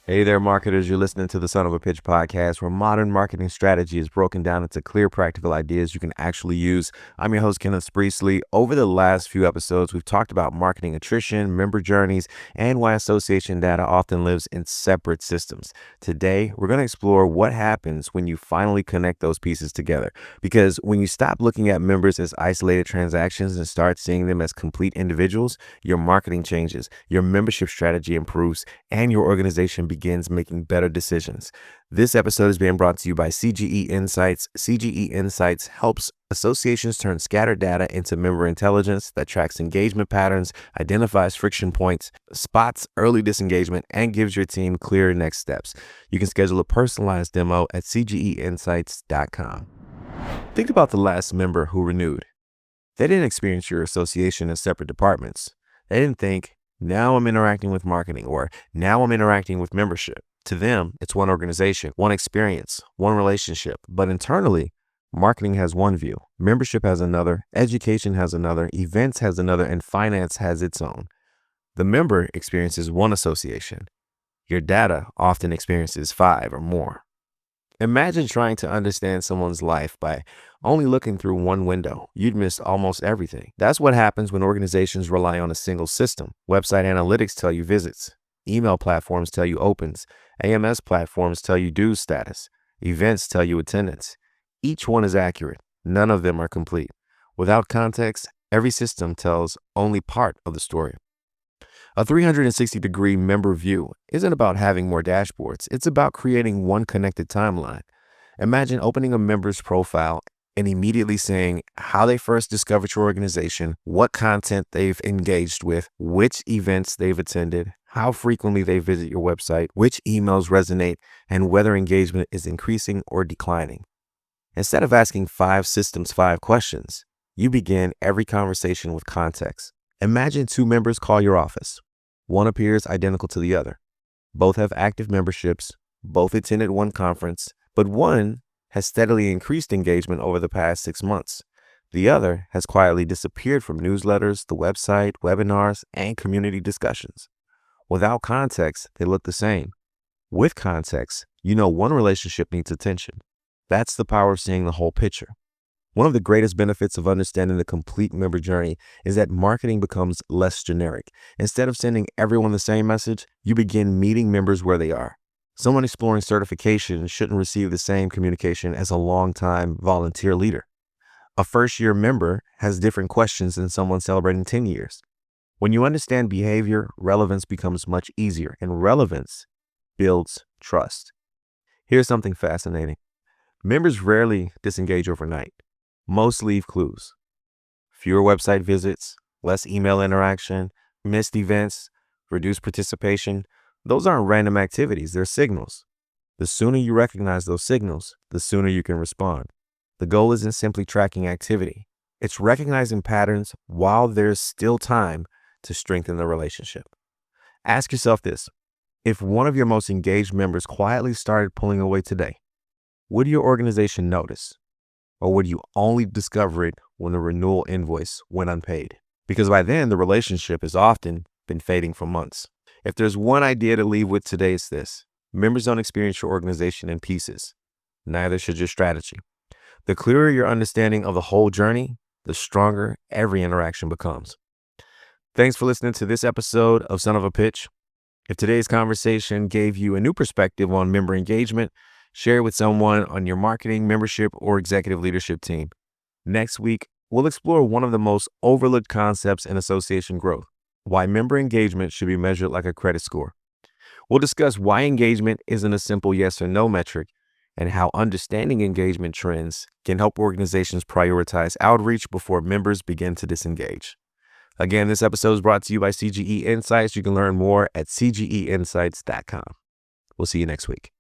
Hey there, marketers. You're listening to the Son of a Pitch podcast, where modern marketing strategy is broken down into clear, practical ideas you can actually use. I'm your host, Kenneth Spreesley. Over the last few episodes, we've talked about marketing attrition, member journeys, and why association data often lives in separate systems. Today, we're going to explore what happens when you finally connect those pieces together. Because when you stop looking at members as isolated transactions and start seeing them as complete individuals, your marketing changes, your membership strategy improves, and your organization begins making better decisions. This episode is being brought to you by CGE Insights. CGE Insights helps associations turn scattered data into member intelligence that tracks engagement patterns, identifies friction points, spots early disengagement, and gives your team clear next steps. You can schedule a personalized demo at cgeinsights.com. Think about the last member who renewed. They didn't experience your association as separate departments. They didn't think, now I'm interacting with marketing, or now I'm interacting with membership. To them, it's one organization, one experience, one relationship. But internally, marketing has one view, membership has another, education has another, events has another, and finance has its own. The member experiences one association. Your data often experiences 5 or more. Imagine trying to understand someone's life by only looking through one window. You'd miss almost everything. That's what happens when organizations rely on a single system. Website analytics tell you visits. Email platforms tell you opens. AMS platforms tell you dues status. Events tell you attendance. Each one is accurate. None of them are complete. Without context, every system tells only part of the story. A 360-degree member view isn't about having more dashboards. It's about creating one connected timeline. Imagine opening a member's profile and immediately saying how they first discovered your organization, what content they've engaged with, which events they've attended, how frequently they visit your website, which emails resonate, and whether engagement is increasing or declining. Instead of asking 5 systems 5 questions, you begin every conversation with context. Imagine 2 members call your office. One appears identical to the other. Both have active memberships, both attended one conference, but one has steadily increased engagement over the past 6 months. The other has quietly disappeared from newsletters, the website, webinars, and community discussions. Without context, they look the same. With context, you know one relationship needs attention. That's the power of seeing the whole picture. One of the greatest benefits of understanding the complete member journey is that marketing becomes less generic. Instead of sending everyone the same message, you begin meeting members where they are. Someone exploring certification shouldn't receive the same communication as a long-time volunteer leader. A first-year member has different questions than someone celebrating 10 years. When you understand behavior, relevance becomes much easier, and relevance builds trust. Here's something fascinating. Members rarely disengage overnight. Most leave clues. Fewer website visits, less email interaction, missed events, reduced participation. Those aren't random activities, they're signals. The sooner you recognize those signals, the sooner you can respond. The goal isn't simply tracking activity. It's recognizing patterns while there's still time to strengthen the relationship. Ask yourself this. If one of your most engaged members quietly started pulling away today, would your organization notice? Or would you only discover it when the renewal invoice went unpaid? Because by then, the relationship has often been fading for months. If there's one idea to leave with today, it's this. Members don't experience your organization in pieces. Neither should your strategy. The clearer your understanding of the whole journey, the stronger every interaction becomes. Thanks for listening to this episode of Son of a Pitch. If today's conversation gave you a new perspective on member engagement, share it with someone on your marketing, membership, or executive leadership team. Next week, we'll explore one of the most overlooked concepts in association growth, why member engagement should be measured like a credit score. We'll discuss why engagement isn't a simple yes or no metric, and how understanding engagement trends can help organizations prioritize outreach before members begin to disengage. Again, this episode is brought to you by CGE Insights. You can learn more at cgeinsights.com. We'll see you next week.